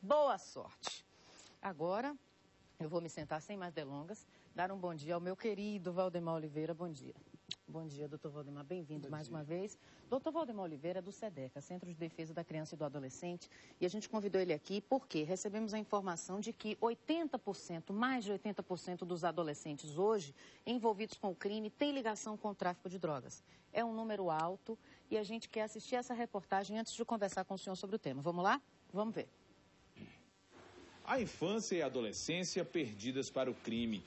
Boa sorte. Agora, eu vou me sentar sem mais delongas, dar um bom dia ao meu querido Valdemar Oliveira. Bom dia. Bom dia, doutor Valdemar. Bem-vindo mais uma vez. Doutor Valdemar Oliveira é do SEDECA, Centro de Defesa da Criança e do Adolescente, e a gente convidou ele aqui porque recebemos a informação de que 80%, mais de 80% dos adolescentes hoje envolvidos com o crime têm ligação com o tráfico de drogas. É um número alto e a gente quer assistir essa reportagem antes de conversar com o senhor sobre o tema. Vamos lá? Vamos ver. A infância e a adolescência perdidas para o crime.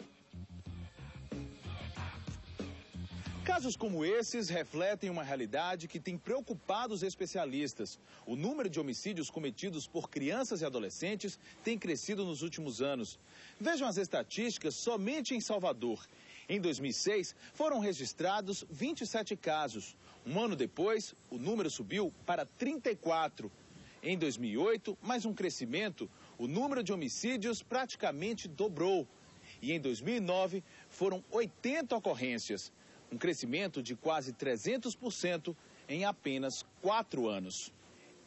Casos como esses refletem uma realidade que tem preocupado os especialistas. O número de homicídios cometidos por crianças e adolescentes tem crescido nos últimos anos. Vejam as estatísticas somente em Salvador. Em 2006, foram registrados 27 casos. Um ano depois, o número subiu para 34. Em 2008, mais um crescimento, o número de homicídios praticamente dobrou. E em 2009, foram 80 ocorrências. Um crescimento de quase 300% em apenas 4 anos.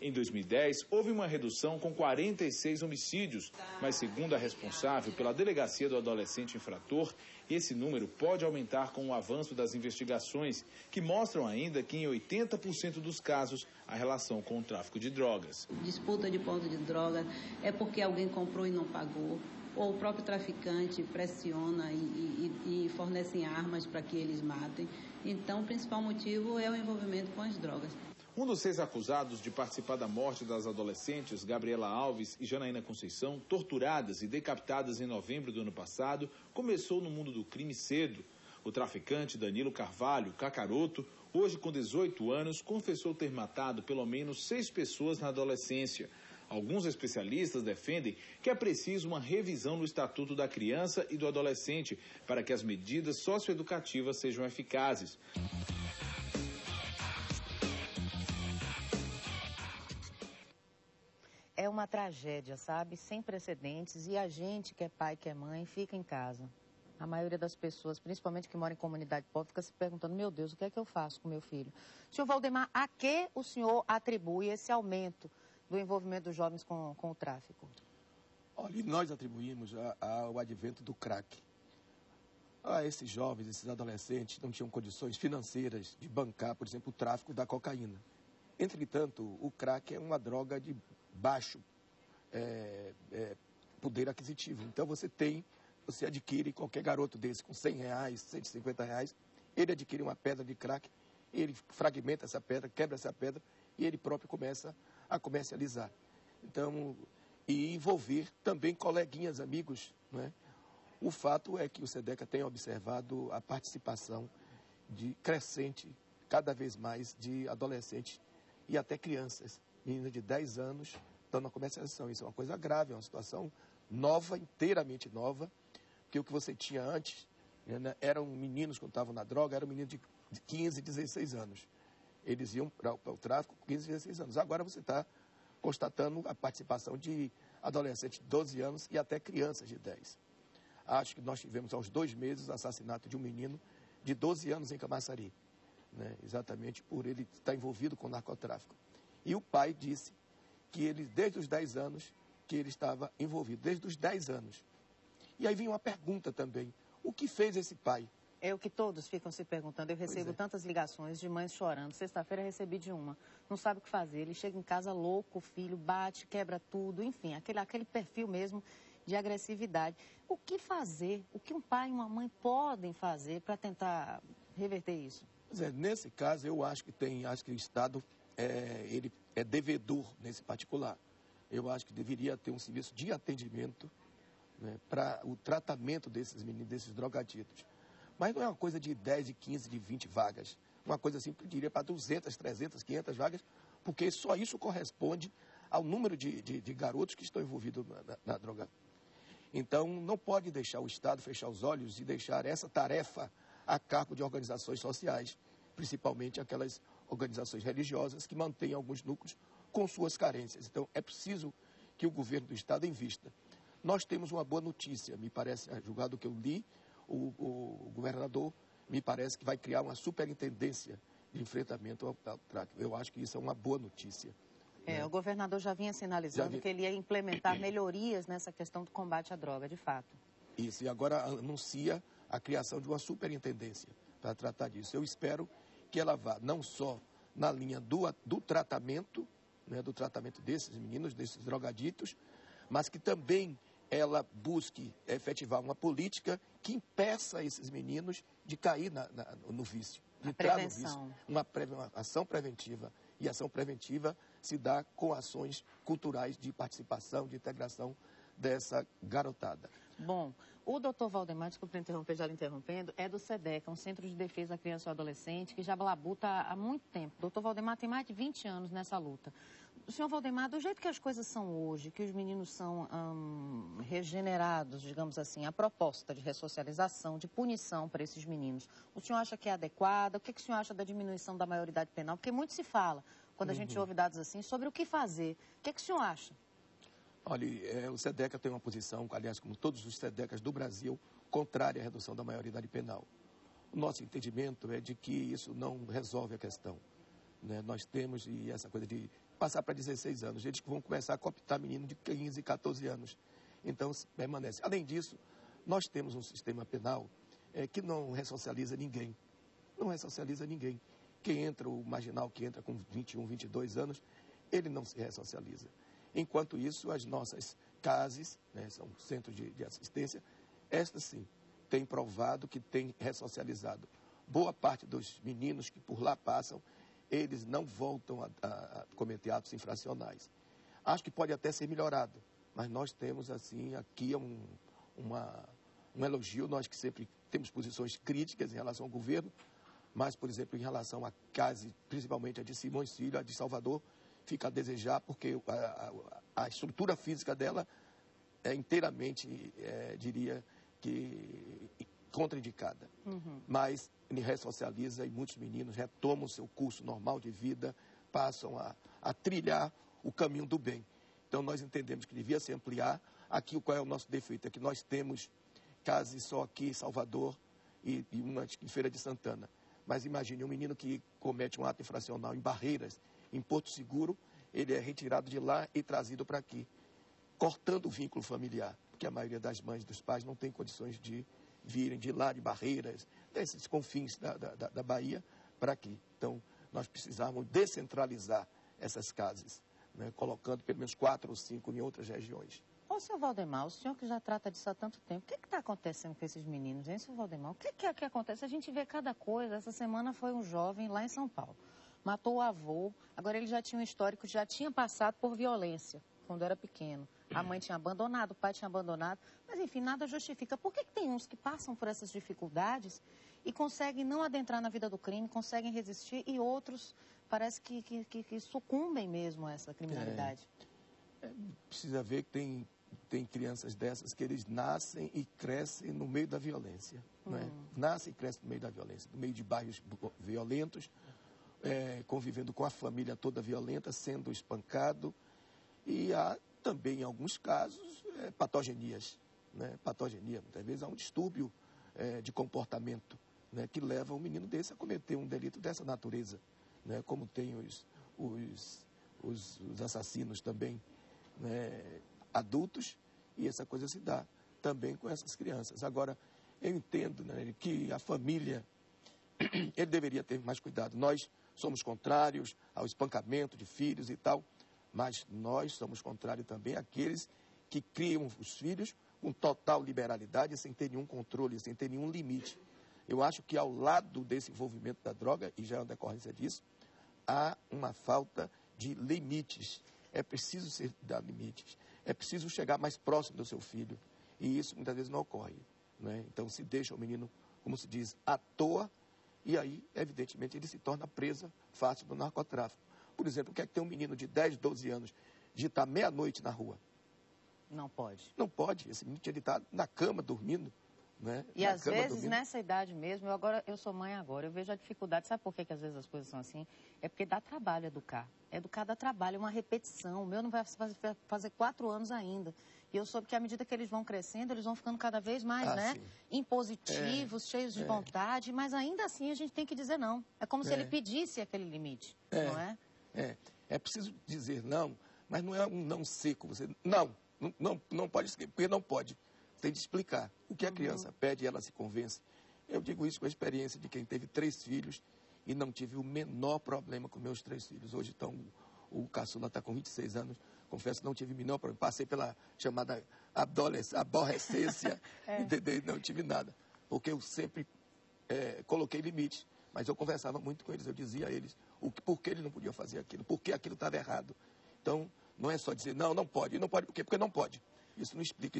Em 2010, houve uma redução com 46 homicídios, mas segundo a responsável pela Delegacia do Adolescente Infrator, esse número pode aumentar com o avanço das investigações, que mostram ainda que em 80% dos casos há relação com o tráfico de drogas. Disputa de ponto de droga é porque alguém comprou e não pagou, ou o próprio traficante pressiona e fornecem armas para que eles matem. Então, o principal motivo é o envolvimento com as drogas. Um dos 6 acusados de participar da morte das adolescentes, Gabriela Alves e Janaína Conceição, torturadas e decapitadas em novembro do ano passado, começou no mundo do crime cedo. O traficante Danilo Carvalho, Cacaroto, hoje com 18 anos, confessou ter matado pelo menos 6 pessoas na adolescência. Alguns especialistas defendem que é preciso uma revisão no Estatuto da Criança e do Adolescente para que as medidas socioeducativas sejam eficazes. É uma tragédia, sabe? Sem precedentes, e a gente que é pai, que é mãe, fica em casa. A maioria das pessoas, principalmente que moram em comunidade pobre, fica se perguntando, meu Deus, o que é que eu faço com meu filho? Senhor Valdemar, a que o senhor atribui esse aumento do envolvimento dos jovens com o tráfico? Olha, nós atribuímos ao advento do crack. Esses jovens, esses adolescentes não tinham condições financeiras de bancar, por exemplo, o tráfico da cocaína. Entretanto, o crack é uma droga de baixo poder aquisitivo. Então você adquire qualquer garoto desse com R$100, R$150, ele adquire uma pedra de crack, ele fragmenta essa pedra, quebra essa pedra e ele próprio começa a comercializar. Então, e envolver também coleguinhas, amigos, né? O fato é que o SEDECA tem observado a participação crescente, cada vez mais, de adolescentes e até crianças, meninas de 10 anos, estão na comercialização. Isso é uma coisa grave, é uma situação nova, inteiramente nova, porque o que você tinha antes, né, eram meninos que estavam na droga, eram meninos de 15, 16 anos. Eles iam para o tráfico com 15, 16 anos. Agora você está constatando a participação de adolescentes de 12 anos e até crianças de 10. Acho que nós tivemos, aos 2 meses, o assassinato de um menino de 12 anos em Camaçari, né, exatamente por ele estar envolvido com narcotráfico. E o pai disse que ele, desde os 10 anos, que ele estava envolvido, desde os 10 anos. E aí vem uma pergunta também, o que fez esse pai? É o que todos ficam se perguntando. Eu recebo tantas ligações de mães chorando. Sexta-feira recebi de uma. Não sabe o que fazer. Ele chega em casa louco, o filho bate, quebra tudo. Enfim, aquele perfil mesmo de agressividade. O que fazer? O que um pai e uma mãe podem fazer para tentar reverter isso? Pois é, nesse caso, eu acho que o Estado ele é devedor nesse particular. Eu acho que deveria ter um serviço de atendimento, né, para o tratamento desses meninos, desses drogaditos. Mas não é uma coisa de 10, de 15, de 20 vagas. Uma coisa assim, eu diria, para 200, 300, 500 vagas, porque só isso corresponde ao número de garotos que estão envolvidos na droga. Então, não pode deixar o Estado fechar os olhos e deixar essa tarefa a cargo de organizações sociais, principalmente aquelas organizações religiosas que mantêm alguns núcleos com suas carências. Então, é preciso que o governo do Estado invista. Nós temos uma boa notícia, me parece, a julgar do que eu li, o governador me parece que vai criar uma superintendência de enfrentamento ao tráfico. Eu acho que isso é uma boa notícia. O governador já vinha sinalizando que ele ia implementar melhorias nessa questão do combate à droga, de fato. Isso, e agora anuncia a criação de uma superintendência para tratar disso. Eu espero que ela vá não só na linha do tratamento, né, do tratamento desses meninos, desses drogaditos, mas que também ela busque efetivar uma política que impeça esses meninos de cair no vício, de entrar no vício. Uma ação preventiva. E ação preventiva se dá com ações culturais de participação, de integração dessa garotada. Bom, o doutor Valdemar, desculpa interromper, já lhe interrompendo, é do SEDECA, um Centro de Defesa da Criança e Adolescente, que já labuta há muito tempo. O doutor Valdemar tem mais de 20 anos nessa luta. O senhor Valdemar, do jeito que as coisas são hoje, que os meninos são regenerados, digamos assim, a proposta de ressocialização, de punição para esses meninos, o senhor acha que é adequada? O que o senhor acha da diminuição da maioridade penal? Porque muito se fala, quando a gente ouve dados assim, sobre o que fazer. O que o senhor acha? Olha, o SEDECA tem uma posição, aliás, como todos os SEDECAs do Brasil, contrária à redução da maioridade penal. O nosso entendimento é de que isso não resolve a questão, né? Nós temos, e essa coisa de passar para 16 anos, eles vão começar a cooptar menino de 15, 14 anos. Então, permanece. Além disso, nós temos um sistema penal que não ressocializa ninguém. Não ressocializa ninguém. Quem entra, o marginal que entra com 21, 22 anos, ele não se ressocializa. Enquanto isso, as nossas CASES, né, são centros de assistência, estas sim, têm provado que têm ressocializado. Boa parte dos meninos que por lá passam, eles não voltam a cometer atos infracionais. Acho que pode até ser melhorado, mas nós temos, assim, aqui um elogio, nós que sempre temos posições críticas em relação ao governo, mas, por exemplo, em relação à CASE, principalmente a de Simões Filho, a de Salvador, fica a desejar, porque a estrutura física dela é inteiramente, diria que, contraindicada. Mas ele ressocializa e muitos meninos retomam seu curso normal de vida, passam a trilhar o caminho do bem. Então, nós entendemos que devia se ampliar. Aqui, qual é o nosso defeito? É que nós temos CASE só aqui em Salvador e uma em Feira de Santana. Mas imagine, um menino que comete um ato infracional em Barreiras, em Porto Seguro, ele é retirado de lá e trazido para aqui, cortando o vínculo familiar, porque a maioria das mães e dos pais não tem condições de virem de lá, de Barreiras, desses confins da Bahia, para aqui. Então, nós precisamos descentralizar essas CASES, né, colocando pelo menos 4 ou 5 em outras regiões. Ô, senhor Valdemar, o senhor que já trata disso há tanto tempo, o que está acontecendo com esses meninos, hein, senhor Valdemar? O que acontece? A gente vê cada coisa. Essa semana foi um jovem lá em São Paulo. Matou o avô, agora ele já tinha um histórico, já tinha passado por violência quando era pequeno. A mãe tinha abandonado, o pai tinha abandonado, mas enfim, nada justifica. Por que tem uns que passam por essas dificuldades e conseguem não adentrar na vida do crime, conseguem resistir, e outros parece que sucumbem mesmo a essa criminalidade? Precisa ver que tem crianças dessas que eles nascem e crescem no meio da violência. Né? Nascem e crescem no meio da violência, no meio de bairros violentos, convivendo com a família toda violenta, sendo espancado. E há também, em alguns casos, patogenias. Né? Patogenia, muitas vezes há um distúrbio de comportamento, né, que leva um menino desse a cometer um delito dessa natureza. Né? Como tem os assassinos também, né, adultos, e essa coisa se dá também com essas crianças. Agora, eu entendo, né, que a família, ele deveria ter mais cuidado. Nós somos contrários ao espancamento de filhos e tal, mas nós somos contrários também àqueles que criam os filhos com total liberalidade, sem ter nenhum controle, sem ter nenhum limite. Eu acho que ao lado desse envolvimento da droga, e já é uma decorrência disso, há uma falta de limites. É preciso se dar limites. É preciso chegar mais próximo do seu filho. E isso muitas vezes não ocorre. Né? Então se deixa o menino, como se diz, à toa, e aí, evidentemente, ele se torna presa fácil do narcotráfico. Por exemplo, o que é que tem um menino de 10, 12 anos de estar meia-noite na rua? Não pode. Não pode. Esse menino tinha de estar na cama dormindo. Né? E às vezes, nessa idade mesmo, eu sou mãe agora, eu vejo a dificuldade. Sabe por que às vezes as coisas são assim? É porque dá trabalho educar. Educar dá trabalho, é uma repetição. O meu não vai fazer 4 anos ainda. E eu soube que à medida que eles vão crescendo, eles vão ficando cada vez mais, impositivos, cheios de vontade, mas ainda assim a gente tem que dizer não. É como se ele pedisse aquele limite, não é? É preciso dizer não, mas não é um não seco. Você não pode escrever, porque não pode. Tem de explicar. O que a criança pede, ela se convence. Eu digo isso com a experiência de quem teve 3 filhos e não tive o menor problema com meus 3 filhos. Hoje o caçula está com 26 anos. Confesso que não tive o menor problema. Passei pela chamada aborrecência e não tive nada. Porque eu sempre coloquei limites. Mas eu conversava muito com eles. Eu dizia a eles por que eles não podiam fazer aquilo, por que aquilo estava errado. Então, não é só dizer, não pode. Não pode por quê? Porque não pode. Isso não explica,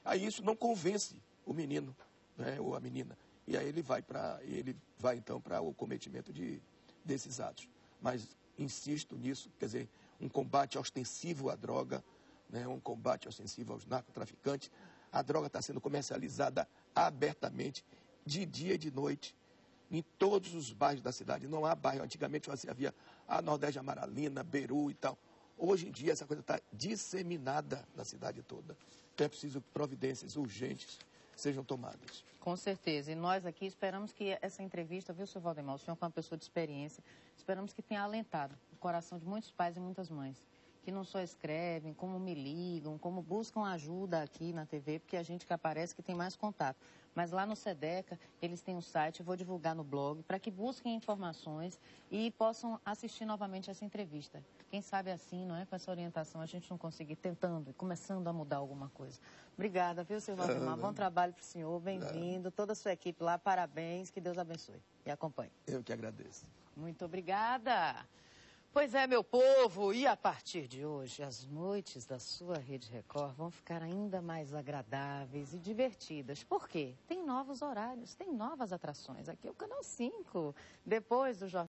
aí isso não convence o menino, né, ou a menina. E aí ele vai então para o cometimento desses atos. Mas insisto nisso, quer dizer, um combate ostensivo à droga, né, um combate ostensivo aos narcotraficantes. A droga está sendo comercializada abertamente, de dia e de noite, em todos os bairros da cidade. Não há bairro, antigamente você havia a Nordeste Amaralina, Beru e tal. Hoje em dia essa coisa está disseminada na cidade toda. Então é preciso que providências urgentes sejam tomadas. Com certeza. E nós aqui esperamos que essa entrevista, viu, Sr. Valdemar, o senhor é uma pessoa de experiência, esperamos que tenha alentado o coração de muitos pais e muitas mães, que não só escrevem, como me ligam, como buscam ajuda aqui na TV, porque a gente que aparece que tem mais contato. Mas lá no SEDECA, eles têm um site, eu vou divulgar no blog, para que busquem informações e possam assistir novamente essa entrevista. Quem sabe assim, não é? Com essa orientação, a gente não conseguir tentando e começando a mudar alguma coisa. Obrigada, viu, Sr. Valdemar? Bom trabalho para o senhor, bem-vindo. Toda a sua equipe lá, parabéns, que Deus abençoe e acompanhe. Eu que agradeço. Muito obrigada. Pois é, meu povo, e a partir de hoje, as noites da sua Rede Record vão ficar ainda mais agradáveis e divertidas. Por quê? Tem novos horários, tem novas atrações. Aqui é o Canal 5. Depois do Jornal